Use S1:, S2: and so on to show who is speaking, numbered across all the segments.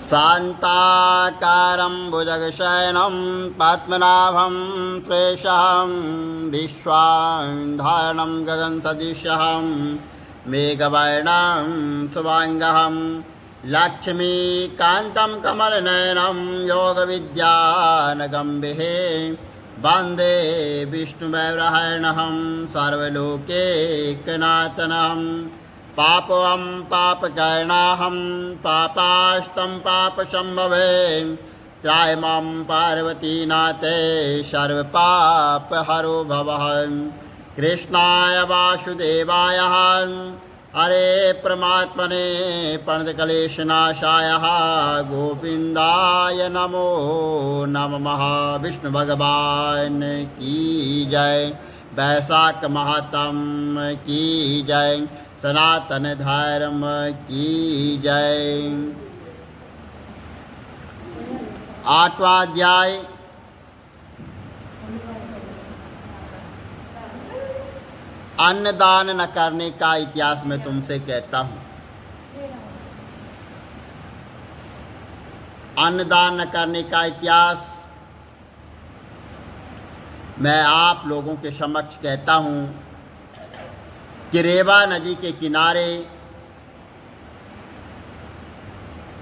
S1: शान्ताकारं भुजगशयनं पद्मनाभं सुरेशं विश्वाधारणं गगनसदृशं मेघवर्णं शुभांगं लक्ष्मीकान्तं कमलनयनं योगविद्यानगम्भिः वन्दे विष्णुवैरहरणं सर्वलोकैकनाथनं पापं पापकर्णाहं पापास्तं पापसंभवे त्रायमां पार्वतीनाथे सर्वपापहरो भवः। कृष्णाय वासुदेवाय हरे परमात्मने प्रणतक्लेशनाशाय गोविन्दाय नमो नमः। विष्णु भगवान की जय। वैशाख महात्म की जय। सनातन धर्म की जय। 8वां अध्याय अन्नदान न करने का इतिहास मैं तुमसे कहता हूँ। अन्नदान न करने का इतिहास मैं आप लोगों के समक्ष कहता हूँ कि रेवा नदी के किनारे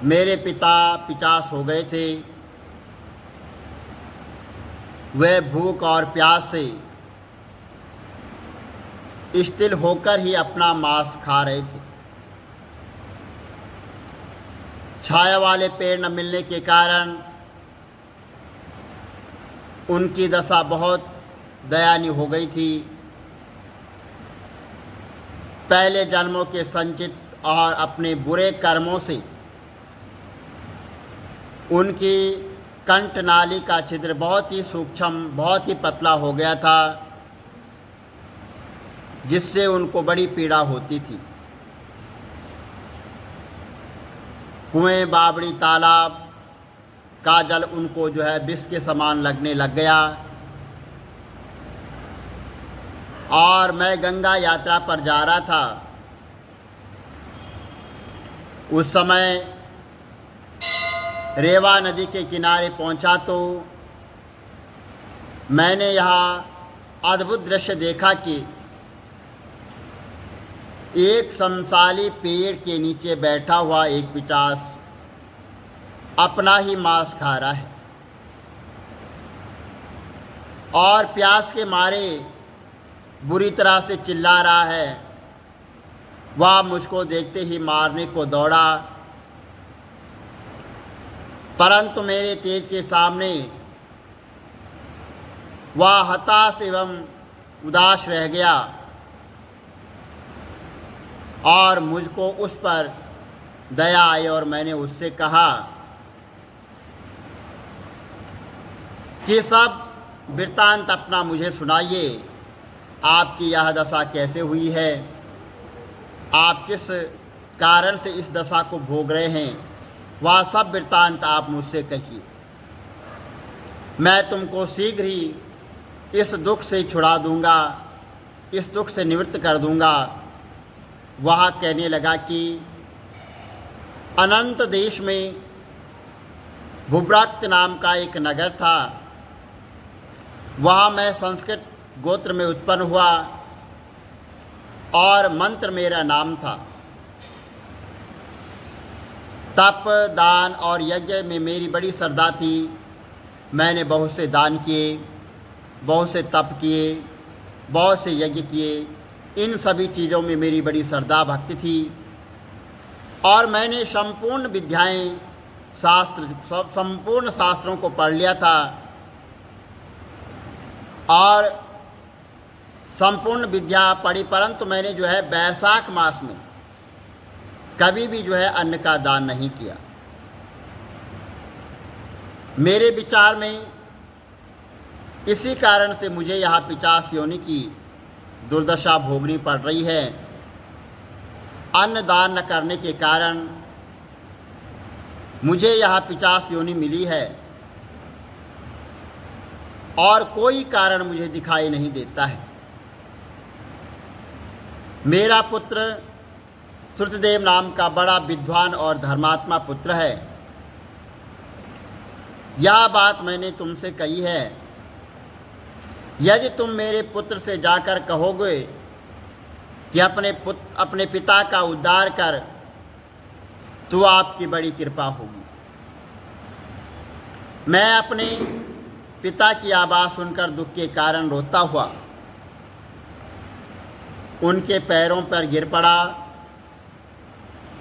S1: मेरे पिता 50 हो गए थे। वे भूख और प्यास से स्थिर होकर ही अपना मांस खा रहे थे। छाया वाले पेड़ न मिलने के कारण उनकी दशा बहुत दयनीय हो गई थी। पहले जन्मों के संचित और अपने बुरे कर्मों से उनकी कंठनाली का छिद्र बहुत ही सूक्ष्म, बहुत ही पतला हो गया था, जिससे उनको बड़ी पीड़ा होती थी। कुएं, बावड़ी, तालाब का जल उनको विष के समान लगने लग गया। और मैं गंगा यात्रा पर जा रहा था। उस समय रेवा नदी के किनारे पहुंचा तो मैंने यहाँ अद्भुत दृश्य देखा कि एक शमशाली पेड़ के नीचे बैठा हुआ एक पिशाच अपना ही मांस खा रहा है और प्यास के मारे बुरी तरह से चिल्ला रहा है। वह मुझको देखते ही मारने को दौड़ा, परंतु मेरे तेज के सामने वह हताश एवं उदास रह गया और मुझको उस पर दया आई और मैंने उससे कहा कि सब वृत्तांत अपना मुझे सुनाइए। आपकी यह दशा कैसे हुई है? आप किस कारण से इस दशा को भोग रहे हैं? वह सब वृत्तांत आप मुझसे कहिए। मैं तुमको शीघ्र ही इस दुख से छुड़ा दूंगा, इस दुख से निवृत्त कर दूंगा। वह कहने लगा कि अनंत देश में भूभ्रक्त नाम का एक नगर था। वहाँ मैं संस्कृत गोत्र में उत्पन्न हुआ और मंत्र मेरा नाम था। तप, दान और यज्ञ में मेरी बड़ी श्रद्धा थी। मैंने बहुत से दान किए, बहुत से तप किए, बहुत से यज्ञ किए। इन सभी चीज़ों में मेरी बड़ी श्रद्धा भक्ति थी और मैंने संपूर्ण विद्याएं, संपूर्ण शास्त्रों को पढ़ लिया था और संपूर्ण विद्या पढ़ी, परंतु मैंने वैशाख मास में कभी भी अन्न का दान नहीं किया। मेरे विचार में इसी कारण से मुझे यहाँ पिशाच योनि की दुर्दशा भोगनी पड़ रही है। अन्न दान न करने के कारण मुझे यहाँ पिशाच योनि मिली है और कोई कारण मुझे दिखाई नहीं देता है। मेरा पुत्र श्रुतदेव नाम का बड़ा विद्वान और धर्मात्मा पुत्र है। यह बात मैंने तुमसे कही है, यदि तुम मेरे पुत्र से जाकर कहोगे कि अपने पिता का उद्धार कर, तो आपकी बड़ी कृपा होगी। मैं अपने पिता की आवाज़ सुनकर दुख के कारण रोता हुआ उनके पैरों पर गिर पड़ा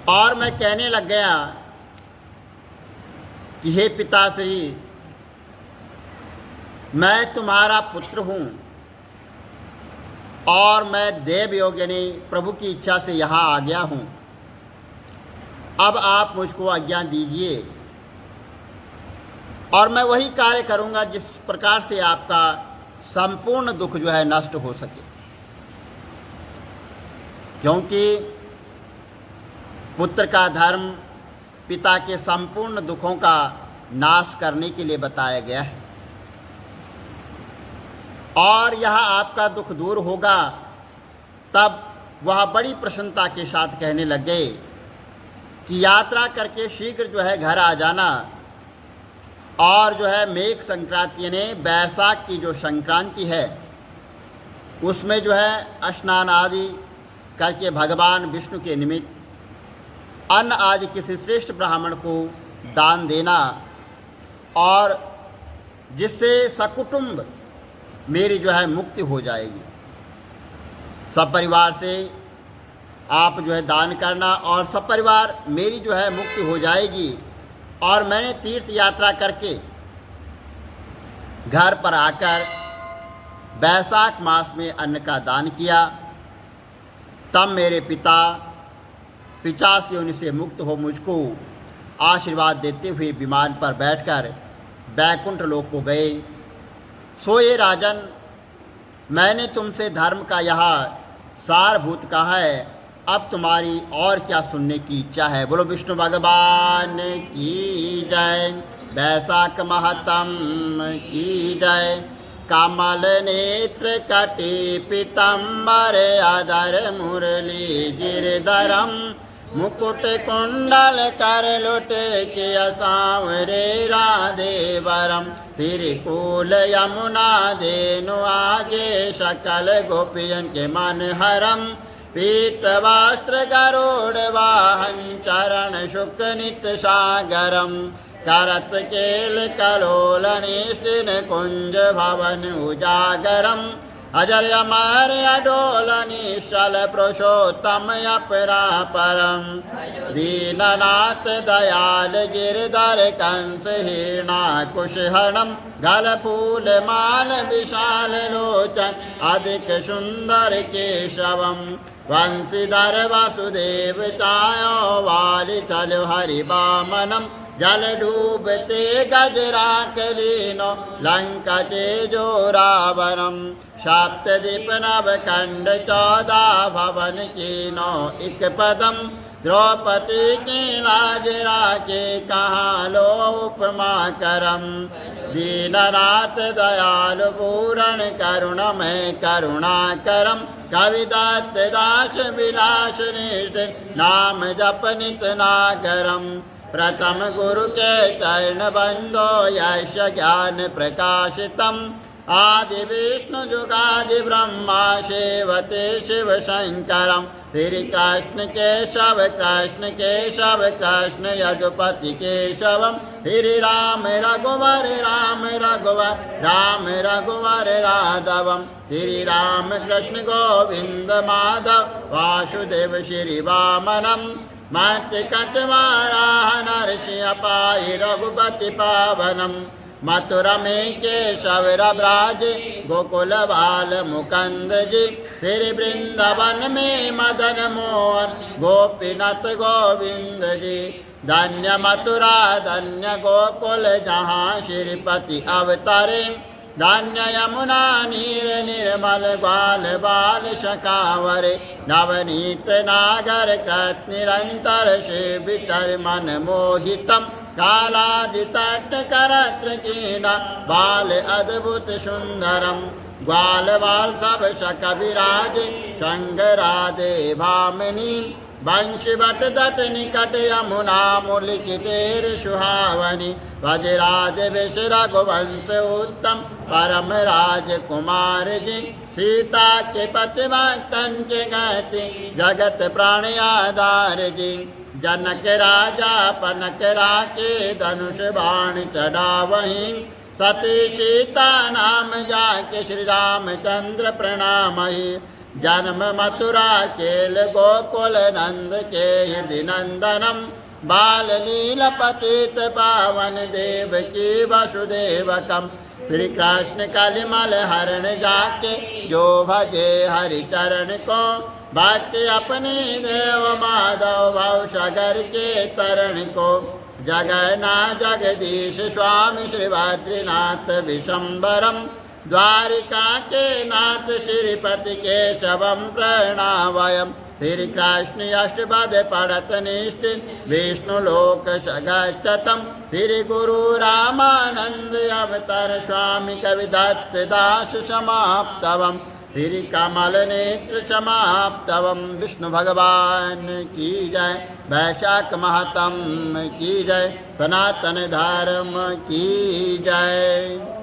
S1: और मैं कहने लग गया कि हे पिताश्री, मैं तुम्हारा पुत्र हूँ और मैं देव योगिनी प्रभु की इच्छा से यहाँ आ गया हूँ। अब आप मुझको आज्ञा दीजिए और मैं वही कार्य करूँगा जिस प्रकार से आपका संपूर्ण दुख जो है नष्ट हो सके, क्योंकि पुत्र का धर्म पिता के संपूर्ण दुखों का नाश करने के लिए बताया गया है। और यह आपका दुख दूर होगा। तब वह बड़ी प्रसन्नता के साथ कहने लग गए कि यात्रा करके शीघ्र जो है घर आ जाना, और जो है मेघ संक्रांति यानी बैसाख की जो संक्रांति है उसमें जो है स्नान आदि करके भगवान विष्णु के निमित्त अन्न आदि किसी श्रेष्ठ ब्राह्मण को दान देना, और जिससे सकुटुंब मेरी जो है मुक्ति हो जाएगी। सब परिवार से आप जो है दान करना और सब परिवार मेरी जो है मुक्ति हो जाएगी। और मैंने तीर्थ यात्रा करके घर पर आकर बैसाख मास में अन्न का दान किया, तब मेरे पिता 50 योनि से मुक्त हो मुझको आशीर्वाद देते हुए विमान पर बैठकर बैकुंठ लोक को गए। सो ये राजन, मैंने तुमसे धर्म का यह सारभूत कहा है, अब तुम्हारी और क्या सुनने की इच्छा है। बोलो विष्णु भगवान की जय, बैसाख महतम की जय। कमल नेत्र कटी पीतम्बर अधर मुरली गिरधरम, मुकुट कुंडल कर लुट किया सांवरे राधे वरम, त्रिकूल यमुना देनु आगे सकल गोपियन के मन हरम, पीत वस्त्र गरुड़ वाहन चरण शुक नित सागरम, करत केल कलोल निश्चिन कुंज भवन उजागरम, अजर अमर अडोल निश्चल पुरुषोत्तम अपरापरम, दीननाथ दयाल गिरधर कंस हीना कुशहरणम, गल फूल माल विशाल लोचन अधिक सुंदर केशवम, वंशीधर वासुदेव चायो वाली चलो हरि वामनम, जल डूबते गजराक लीनो लंका तेजो रावणम, सप्तदीप नव खंड 14 भवन कीनो एक पदम, द्रौपदी की लाज राखे कहाँ लो उपमा करम, दीननाथ दयालु पूरण करुणमय करुणा करम, कविदत्त दास विलास निष्ठ नाम जप नित नागरम, प्रथम गुरु के चरण बंदो यश ज्ञान प्रकाशितम, आदि विष्णु जुगादि ब्रह्मा सेवते शिव शंकरम, श्री कृष्ण केशव कृष्ण केशव कृष्ण यदुपति केशवम, श्री राम रघुवर राम रघुवर राम रघुवर राघवम, श्री राम कृष्ण गोविंद माधव वासुदेव श्री वामनम, मत कतवाराह नरसिंह पाहि रघुपति पावनम, मथुरा में केशव ब्राज गोकुल बाल मुकंद जी, श्री वृंदावन में मदन मोहन गोपीनाथ गोविंद जी, धन्य मथुरा धन्य गोकुल जहाँ श्रीपति अवतारे, धन्य यमुना नीर निर्मल ग्वाल बाल शकावरे, नवनीत नागर कृत निरंतर सेवितर मन मोहितम, कालादि तट करत्र कीना बाल अद्भुत सुंदरम, ग्वाल बाल सब शक विराज संग राधे भामिनी वंशी बट दट निकट यमुना मुलिकिटेर सुहावनी वजराज विष रघुवंश उत्तम परम राजकुमार जी सीता के पति भक्तन के गति जगत प्राण आधार जी जनक राजा पनक राके धनुष बाण चढ़ावहीं सती सीता नाम जाके श्री रामचंद्र प्रणामहि जन्म मथुरा केल गोकुल नंद के हृदय नंदनम बाल लील पतित पावन देव की वसुदेवकम श्री कृष्ण कलिमल हरण जाके जो भजे हरि चरण को भक्ति अपने देव माधव भव सागर के तरण को जगन्ना जगदीश स्वामी श्री बद्रीनाथ विशंबरम द्वारिका के नाथ श्रीपति केशवम प्रणावयम श्री कृष्ण अष्टपद पढ़त निस्तिन विष्णु लोक सगच्छतम श्री गुरु रामानंद अवतार स्वामी कविदत्त दास समाप्तवम श्री कमल नेत्र समाप्तवम विष्णु भगवान की जय वैशाख महात्म की जय सनातन धर्म की जय।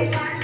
S2: Bye.